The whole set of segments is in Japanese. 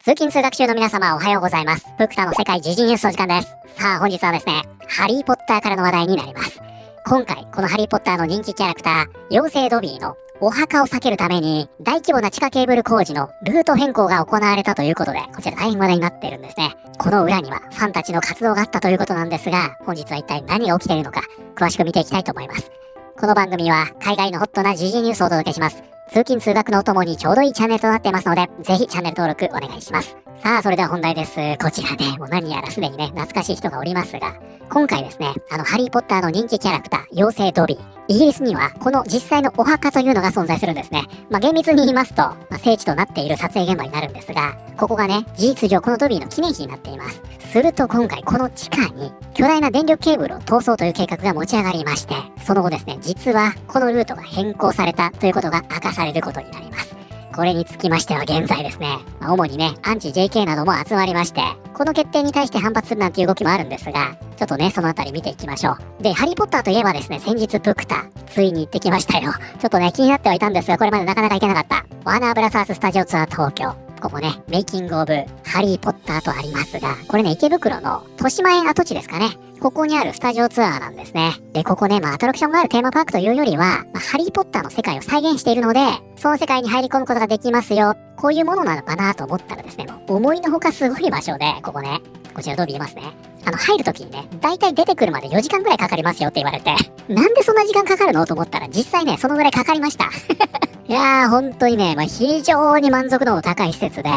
通勤通学中の皆様おはようございます。フクタの世界時事ニュースの時間です。さあ本日はですね、ハリーポッターからの話題になります。今回、このハリーポッターの人気キャラクター、妖精ドビーのお墓を避けるために大規模な地下ケーブル工事のルート変更が行われたということで、こちら大変話題になっているんですね。この裏にはファンたちの活動があったということなんですが、本日は一体何が起きているのか、詳しく見ていきたいと思います。この番組は海外のホットな時事ニュースをお届けします。通勤通学のお供にちょうどいいチャンネルとなっていますので、ぜひチャンネル登録お願いします。さあ、それでは本題です。こちらね、もう何やらすでにね、懐かしい人がおりますが、今回ですね、ハリーポッターの人気キャラクター、妖精ドビー。イギリスには、この実際のお墓というのが存在するんですね。厳密に言いますと、聖地となっている撮影現場になるんですが、ここがね、事実上このドビーの記念碑になっています。すると今回、この地下に、巨大な電力ケーブルを通そうという計画が持ち上がりまして、その後ですね、実は、このルートが変更されたということが明かされることになります。これにつきましては現在ですね、主にね、アンチ JK なども集まりまして、この決定に対して反発するなんていう動きもあるんですが、ちょっとね、そのあたり見ていきましょう。で、ハリーポッターといえばですね、先日プクタ、ついに行ってきましたよ。ちょっとね、気になってはいたんですが、これまでなかなか行けなかった。ワーナーブラザーススタジオツアー東京。ここね、メイキングオブハリーポッターとありますが、これね、池袋の豊島園跡地ですかね。ここにあるスタジオツアーなんですね。で、ここね、アトラクションがあるテーマパークというよりは、ハリーポッターの世界を再現しているので、その世界に入り込むことができますよ。こういうものなのかなと思ったらですね、もう思いのほかすごい場所で、ここね、こちらドビーいますね。入るときにね、だいたい出てくるまで4時間くらいかかりますよって言われて、なんでそんな時間かかるのと思ったら、実際ね、そのぐらいかかりました。いやー、本当にね、非常に満足度の高い施設で、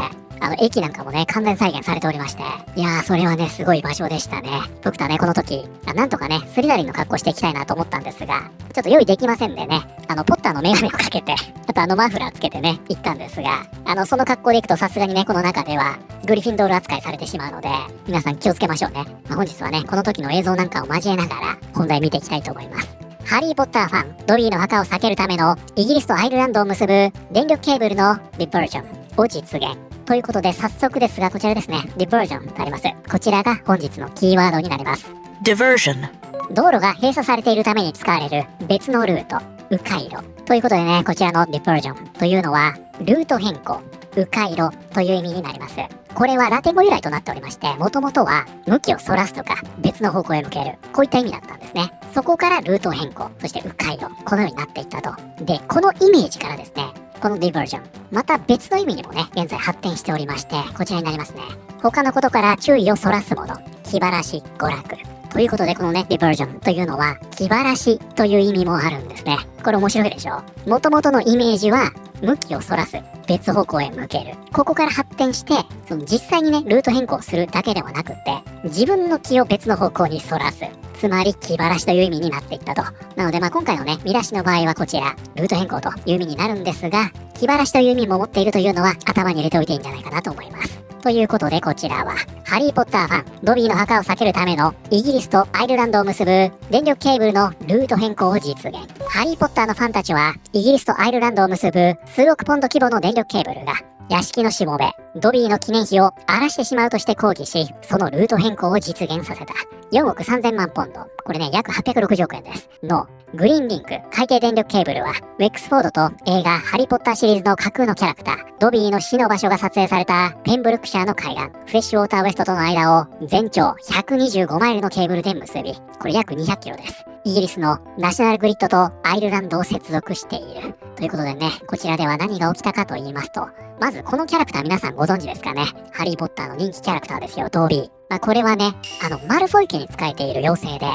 駅なんかもね、完全再現されておりまして。いやー、それはね、すごい場所でしたね。僕とはね、この時、なんとかね、スリザリンの格好していきたいなと思ったんですが、ちょっと用意できませんでね、ポッターのメガネをかけて、あとマフラーつけてね、行ったんですが、その格好で行くとさすがにね、この中では、グリフィンドール扱いされてしまうので、皆さん気をつけましょうね。本日はね、この時の映像なんかを交えながら、本題見ていきたいと思います。ハリーポッターファン、ドビーの墓を避けるための、イギリスとアイルランドを結ぶ、電力ケーブルのディバージョンを実現。ということで早速ですがこちらですね、ディバージョンとあります。こちらが本日のキーワードになります。Diversion。道路が閉鎖されているために使われる別のルート、迂回路。ということでね、こちらのディバージョンというのは、ルート変更、迂回路という意味になります。これはラテン語由来となっておりまして、もともとは向きをそらすとか別の方向へ向ける、こういった意味だったんですね。そこからルート変更、そして迂回路、このようになっていったと。で、このイメージからですね、このディバージョン、また別の意味にもね、現在発展しておりまして、こちらになりますね。他のことから注意をそらすもの、気晴らし、娯楽。ということで、このね、ディバージョンというのは、気晴らしという意味もあるんですね。これ面白いでしょ。元々のイメージは、向きをそらす、別方向へ向ける。ここから発展して、その実際にね、ルート変更するだけではなくって、自分の気を別の方向にそらす。つまり気晴らしという意味になっていったと。なので今回のね、見出しの場合はこちら、ルート変更という意味になるんですが、気晴らしという意味も持っているというのは頭に入れておいていいんじゃないかなと思います。ということでこちらは、ハリーポッターファン、ドビーの墓を避けるためのイギリスとアイルランドを結ぶ電力ケーブルのルート変更を実現。ハリーポッターのファンたちは、イギリスとアイルランドを結ぶ数億ポンド規模の電力ケーブルが、屋敷のしもべ、ドビーの記念碑を荒らしてしまうとして抗議し、そのルート変更を実現させた。4億3000万ポンド。これね、約860億円です。の、グリーンリンク海底電力ケーブルは、ウェックスフォードと映画ハリーポッターシリーズの架空のキャラクター、ドビーの死の場所が撮影されたペンブルックシャーの海岸、フレッシュウォーターウェストとの間を全長125マイルのケーブルで結び、これ約200キロです。イギリスのナショナルグリッドとアイルランドを接続している。ということでね、こちらでは何が起きたかと言いますと、まずこのキャラクター皆さんご存知ですかね。ハリーポッターの人気キャラクターですよ、ドビー。これはね、マルフォイ家に仕えている妖精で、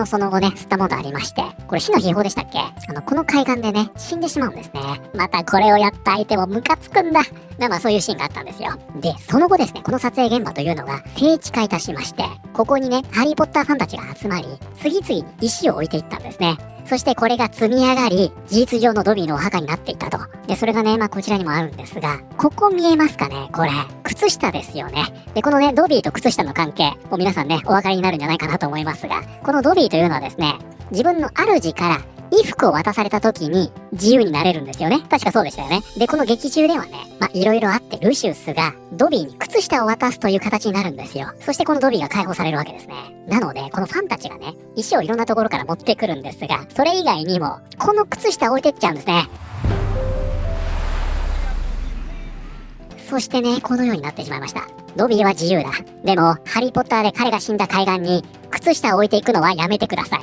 その後ね、吸ったものありまして、これ死の秘宝でしたっけ？この海岸でね、死んでしまうんですね。またこれをやった相手もムカつくんだ。そういうシーンがあったんですよ。で、その後ですね、この撮影現場というのが聖地化いたしまして、ここにね、ハリーポッターファンたちが集まり、次々に石を置いていったんですね。そしてこれが積み上がり、事実上のドビーのお墓になっていったと。で、それがね、こちらにもあるんですが、ここ見えますかね？これ、靴下ですよね。で、このね、ドビーと靴下の関係、もう皆さんね、お分かりになるんじゃないかなと思いますが、このドビーというのはですね、自分の主から衣服を渡された時に自由になれるんですよね。確かそうでしたよね。で、この劇中ではね、いろいろあってルシウスがドビーに靴下を渡すという形になるんですよ。そしてこのドビーが解放されるわけですね。なので、このファンたちがね、石をいろんなところから持ってくるんですが、それ以外にも、この靴下を置いてっちゃうんですね。そしてね、このようになってしまいました。ドビーは自由だ。でも、ハリーポッターで彼が死んだ海岸に、靴下を置いていくのはやめてください。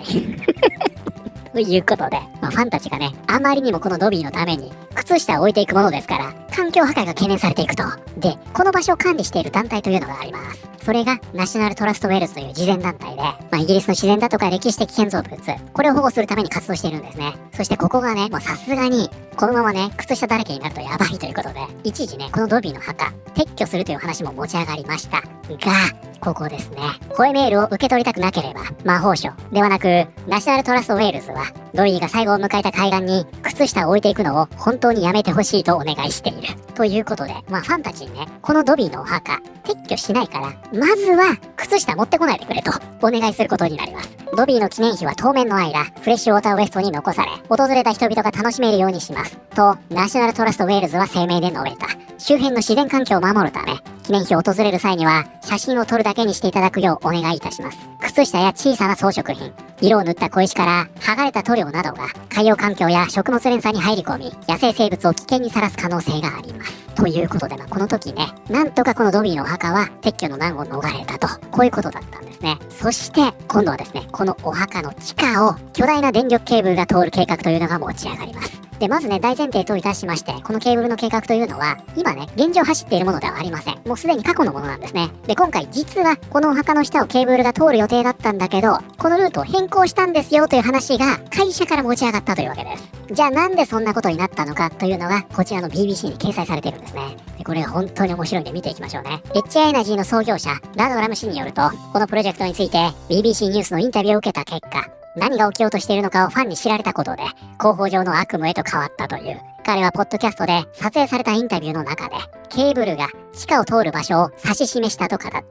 ということで、ファンたちがね、あまりにもこのドビーのために、靴下を置いていくものですから、環境破壊が懸念されていくと。で、この場所を管理している団体というのがあります。それが、ナショナルトラストウェールズという慈善団体で、イギリスの自然だとか歴史的建造物、これを保護するために活動しているんですね。そしてここがね、もうさすがに、このままね、靴下だらけになるとやばいということで、一時ね、このドビーの墓、撤去するという話も持ち上がりました。が、ここですね。声メールを受け取りたくなければ、魔法省ではなく、ナショナルトラストウェールズは、ドビーが最後を迎えた海岸に靴下を置いていくのを本当にやめてほしいとお願いしている。ということで、ファンたちにね、このドビーのお墓、撤去しないから、まずは靴下持ってこないでくれとお願いすることになります。ドビーの記念碑は当面の間、フレッシュウォーターウエストに残され、訪れた人々が楽しめるようにします。と、ナショナルトラストウェールズは声明で述べた。周辺の自然環境を守るため、記念碑を訪れる際には、写真を撮るだけにしていただくようお願いいたします。靴下や小さな装飾品、色を塗った小石から剥がれた塗料などが海洋環境や食物連鎖に入り込み、野生生物を危険にさらす可能性があります。ということで、この時ね、なんとかこのドビーのお墓は撤去の難を逃れたと、こういうことだったんですね。そして、今度はですね、このお墓の地下を巨大な電力ケーブルが通る計画というのが持ち上がります。で、まずね、大前提といたしまして、このケーブルの計画というのは、今ね、現状走っているものではありません。もうすでに過去のものなんですね。で、今回実は、このお墓の下をケーブルが通る予定だったんだけど、このルートを変更したんですよという話が、会社から持ち上がったというわけです。じゃあなんでそんなことになったのかというのが、こちらの BBC に掲載されているんですね。で、これが本当に面白いんで見ていきましょうね。HI エナジーの創業者、ラドラム氏によると、このプロジェクトについて、BBC ニュースのインタビューを受けた結果、何が起きようとしているのかをファンに知られたことで、広報上の悪夢へと変わったという。彼はポッドキャストで撮影されたインタビューの中で、ケーブルが地下を通る場所を指し示したと語った。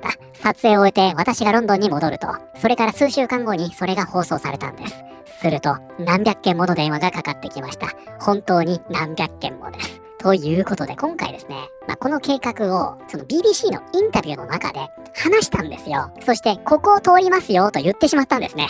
撮影を終えて私がロンドンに戻ると、それから数週間後にそれが放送されたんです。すると、何百件もの電話がかかってきました。本当に何百件もです。ということで今回ですね、この計画をその BBC のインタビューの中で話したんですよ。そしてここを通りますよと言ってしまったんですね。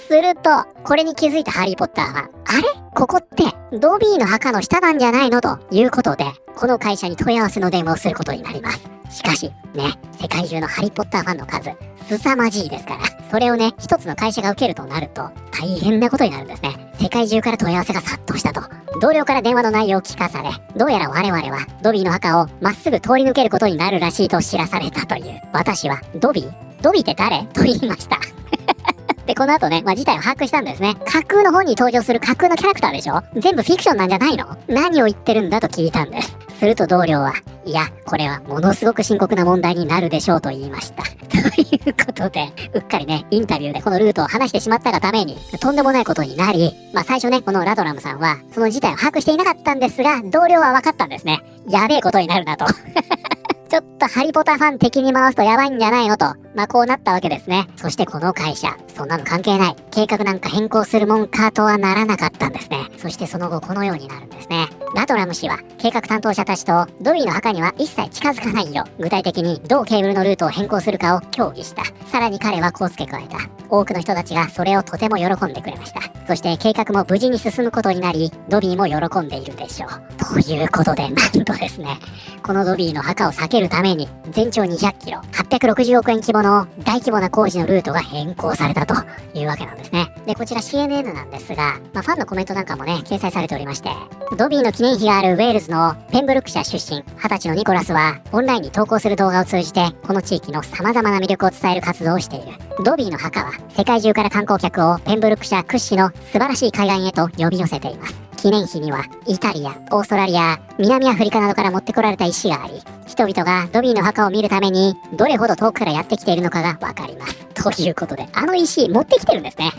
すると、これに気づいたハリーポッターは、あれここってドビーの墓の下なんじゃないのということで、この会社に問い合わせの電話をすることになります。しかし、ね、世界中のハリーポッターファンの数、凄まじいですから、それをね、一つの会社が受けるとなると、大変なことになるんですね。世界中から問い合わせが殺到したと。同僚から電話の内容を聞かされ、どうやら我々はドビーの墓をまっすぐ通り抜けることになるらしいと知らされたという。私は、ドビーって誰と言いました。で、この後ね、事態を把握したんですね。架空の本に登場する架空のキャラクターでしょ？全部フィクションなんじゃないの？何を言ってるんだと聞いたんです。すると同僚は、いや、これはものすごく深刻な問題になるでしょうと言いました。ということで、うっかりね、インタビューでこのルートを話してしまったがために、とんでもないことになり、最初ね、このラドラムさんは、その事態を把握していなかったんですが、同僚は分かったんですね。やべえことになるなと。ちょっとハリポタファン的に回すとやばいんじゃないのと、こうなったわけですね。そしてこの会社、そんなの関係ない。計画なんか変更するもんかとはならなかったんですね。そしてその後このようになるんですね。ラドラム氏は計画担当者たちとドビーの墓には一切近づかないよ。具体的にどうケーブルのルートを変更するかを協議した。さらに彼はこう付け加えた。多くの人たちがそれをとても喜んでくれました。そして計画も無事に進むことになり、ドビーも喜んでいるでしょう。ということで、なんとですね、このドビーの墓を避けるために、全長200キロ、860億円規模の大規模な工事のルートが変更されたというわけなんですね。で、こちら CNN なんですが、ファンのコメントなんかもね、掲載されておりまして、ドビーの記念碑があるウェールズのペンブルクシャ出身、20歳のニコラスは、オンラインに投稿する動画を通じて、この地域の様々な魅力を伝える活動をしている。ドビーの墓は、世界中から観光客をペンブルクシャ屈指の素晴らしい海岸へと呼び寄せています。記念碑にはイタリア、オーストラリア、南アフリカなどから持ってこられた石があり、人々がドビーの墓を見るためにどれほど遠くからやってきているのかがわかります。ということで、あの石持ってきてるんですね。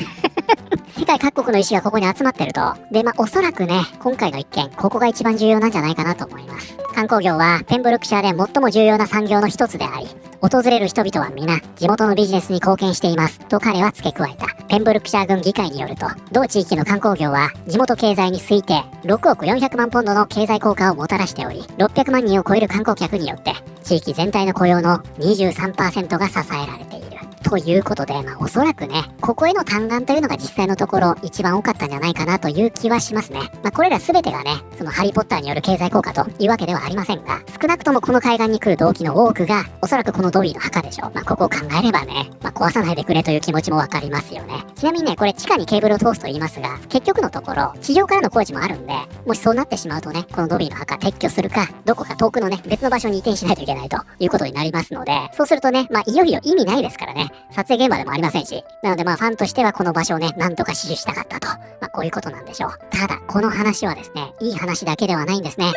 世界各国の石がここに集まってると。で、おそらくね、今回の一件、ここが一番重要なんじゃないかなと思います。観光業はペンブルクシャーで最も重要な産業の一つであり、訪れる人々は皆地元のビジネスに貢献していますと彼は付け加えた。ペンブルクシャー郡議会によると、同地域の観光業は地元経済に推定6億400万ポンドの経済効果をもたらしており、600万人を超える観光客によって地域全体の雇用の 23% が支えられている。ということで、おそらくね、ここへの嘆願というのが実際のところ一番多かったんじゃないかなという気はしますね。これら全てがね、そのハリーポッターによる経済効果というわけではありませんが、少なくともこの海岸に来る動機の多くが、おそらくこのドビーの墓でしょう。ここを考えればね、壊さないでくれという気持ちもわかりますよね。ちなみにね、これ地下にケーブルを通すと言いますが、結局のところ、地上からの工事もあるんで、もしそうなってしまうとね、このドビーの墓撤去するか、どこか遠くのね、別の場所に移転しないといけないということになりますので、そうするとね、いよいよ意味ないですからね、撮影現場でもありませんし、なのでファンとしてはこの場所をね、なんとか死守したかったと、こういうことなんでしょう。ただ、この話はですね、いい話だけではないんですね。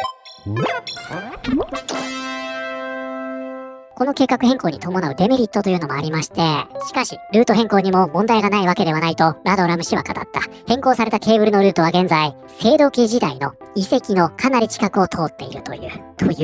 この計画変更に伴うデメリットというのもありまして、しかし、ルート変更にも問題がないわけではないと、ラドラム氏は語った。変更されたケーブルのルートは現在、青銅器時代の遺跡のかなり近くを通っているとい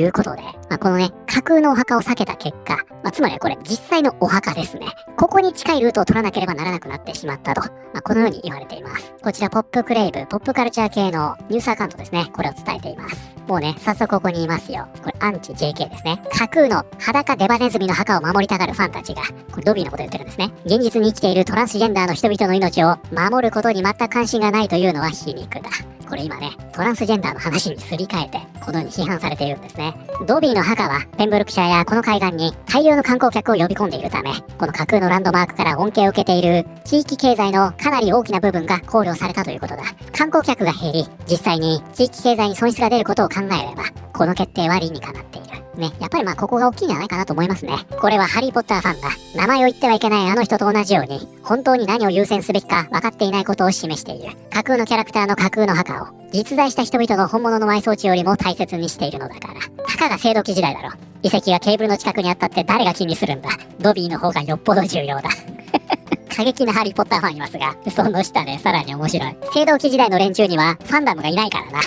うことで、このね、架空のお墓を避けた結果、つまりはこれ実際のお墓ですね。ここに近いルートを取らなければならなくなってしまったと、このように言われています。こちらポップクレイブ、ポップカルチャー系のニュースアカウントですね。これを伝えています。もうね、早速ここにいますよ。これアンチ JK ですね。架空の裸デバネズミの墓を守りたがるファンたちが、これドビーのこと言ってるんですね。現実に生きているトランスジェンダーの人々の命を守ることに全く関心がないというのは皮肉だ。これ今ね、トランスジェンダーの話にすり替えて、このように批判されているんですね。ドビーの墓は、ペンブルクシャーやこの海岸に大量の観光客を呼び込んでいるため、この架空のランドマークから恩恵を受けている地域経済のかなり大きな部分が考慮されたということだ。観光客が減り、実際に地域経済に損失が出ることを考えれば、この決定は理にかなっている。ね、やっぱりここが大きいんじゃないかなと思いますね。これはハリーポッターファンが名前を言ってはいけないあの人と同じように、本当に何を優先すべきか分かっていないことを示している。架空のキャラクターの架空の墓を実在した人々の本物の埋葬地よりも大切にしているのだから。たかが青銅器時代だろ。遺跡がケーブルの近くにあったって誰が気にするんだ。ドビーの方がよっぽど重要だ。過激なハリーポッターファンいますが、その下でさらに面白い。青銅器時代の連中にはファンダムがいないからな。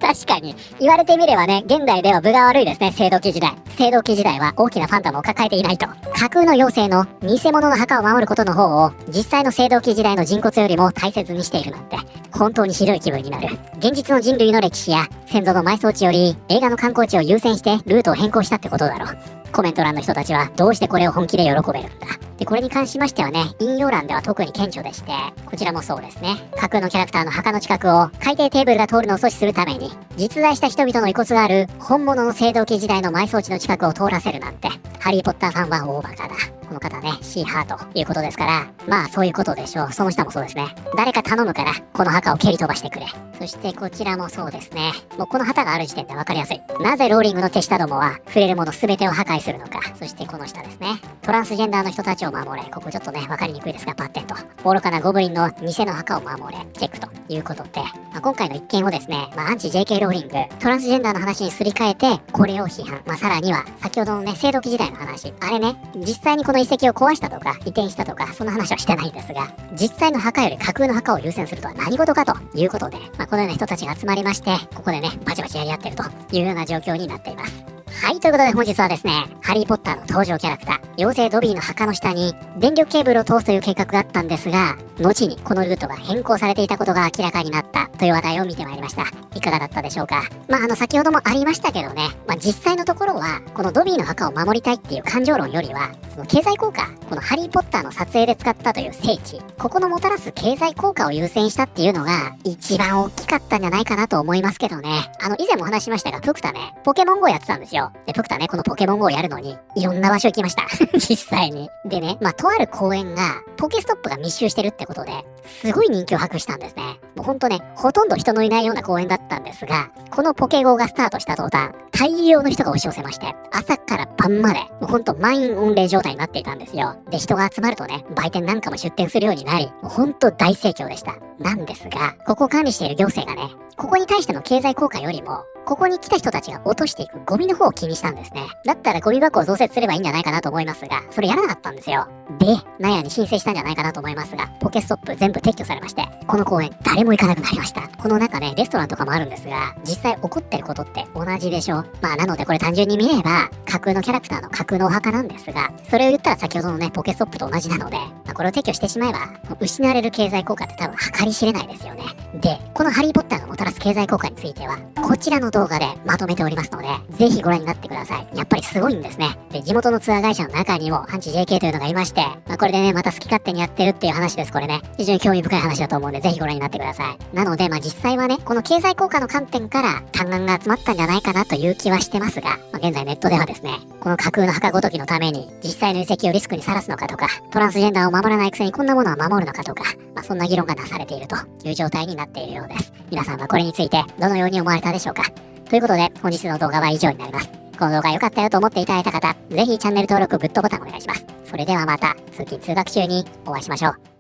確かに、言われてみればね、現代では分が悪いですね、青銅器時代。青銅器時代は大きなファンダムを抱えていないと。架空の妖精の偽物の墓を守ることの方を、実際の青銅器時代の人骨よりも大切にしているなんて、本当にひどい気分になる。現実の人類の歴史や先祖の埋葬地より、映画の観光地を優先してルートを変更したってことだろう。コメント欄の人たちはどうしてこれを本気で喜べるんだ。で、これに関しましてはね、引用欄では特に顕著でして、こちらもそうですね。架空のキャラクターの墓の近くを海底テーブルが通るのを阻止するために、実在した人々の遺骨がある本物の青銅器時代の埋葬地の近くを通らせるなんて、ハリーポッターファンは大バカだ。この方ね、シーハーということですから、そういうことでしょう。その下もそうですね。誰か頼むから、この墓を蹴り飛ばしてくれ。そしてこちらもそうですね。もうこの旗がある時点でわかりやすい。なぜローリングの手下どもは、触れるもの全てを破壊するのか。そしてこの下ですね。トランスジェンダーの人たちを守れ。ここちょっとね、わかりにくいですが、パッテンと。愚かなゴブリンの偽の墓を守れ。チェックということで、今回の一件をですね、アンチ JK ローリング、トランスジェンダーの話にすり替えて、これを批判。さらには、先ほどのね、青銅器時代の話。あれね、実際にこの遺跡を壊したとか、移転したとか、そんな話はしてないんですが、実際の墓より架空の墓を優先するとは何事かということで、このような人たちが集まりまして、ここでね、バチバチやり合ってるというような状況になっています。はい、ということで本日はですね、ハリーポッターの登場キャラクター、妖精ドビーの墓の下に電力ケーブルを通すという計画があったんですが、後にこのルートが変更されていたことが明らかになったという話題を見てまいりました。いかがだったでしょうか。先ほどもありましたけどね、実際のところは、このドビーの墓を守りたいっていう感情論よりは、その経済効果、このハリーポッターの撮影で使ったという聖地、ここのもたらす経済効果を優先したっていうのが、一番大きかったんじゃないかなと思いますけどね。以前も話しましたが、プクタね、ポケモン GO やってたんですよ。で、プクタね、このポケモン GO をやるのに、いろんな場所行きました。実際に。でね、とある公園が、ポケストップが密集してるってことで、すごい人気を博したんですね。もうほんとね、ほとんど人のいないような公園だったんですが、このポケ GO がスタートした途端、大量の人が押し寄せまして、朝から晩まで、もうほんと満員御礼状態になっていたんですよ。で、人が集まるとね、売店なんかも出店するようになり、もうほんと大盛況でした。なんですが、ここを管理している行政がね、ここに対しての経済効果よりも、ここに来た人たちが落としていくゴミの方を気にしたんですね。だったらゴミ箱を増設すればいいんじゃないかなと思いますが、それやらなかったんですよ。で、納屋に申請したんじゃないかなと思いますが、ポケストップ全部撤去されまして、この公園誰も行かなくなりました。この中ね、レストランとかもあるんですが、実際起こってることって同じでしょ。なのでこれ単純に見れば、架空のキャラクターの架空のお墓なんですが、それを言ったら先ほどのね、ポケストップと同じなので、これを撤去してしまえば、失われる経済効果って多分計り知れないですよね。で、このハリーポッターがもたらす経済効果については、こちらの動画でまとめておりますので、ぜひご覧になってください。やっぱりすごいんですね。で、地元のツアー会社の中にもアンチ JK というのがいまして、これでね、また好き勝手にやってるっていう話です、これね。非常に興味深い話だと思うんで、ぜひご覧になってください。なので、実際はね、この経済効果の観点から嘆願が集まったんじゃないかなという気はしてますが、現在ネットではですね、この架空の墓ごときのために、実際の遺跡をリスクにさらすのかとか、トランスジェンダーを守らないくせにこんなものは守るのかとか、そんな議論がなされているという状態になっているようです。皆さんはこれについてどのように思われたでしょうか。ということで、本日の動画は以上になります。この動画良かったよと思っていただいた方、ぜひチャンネル登録、グッドボタンお願いします。それではまた、通勤通学中にお会いしましょう。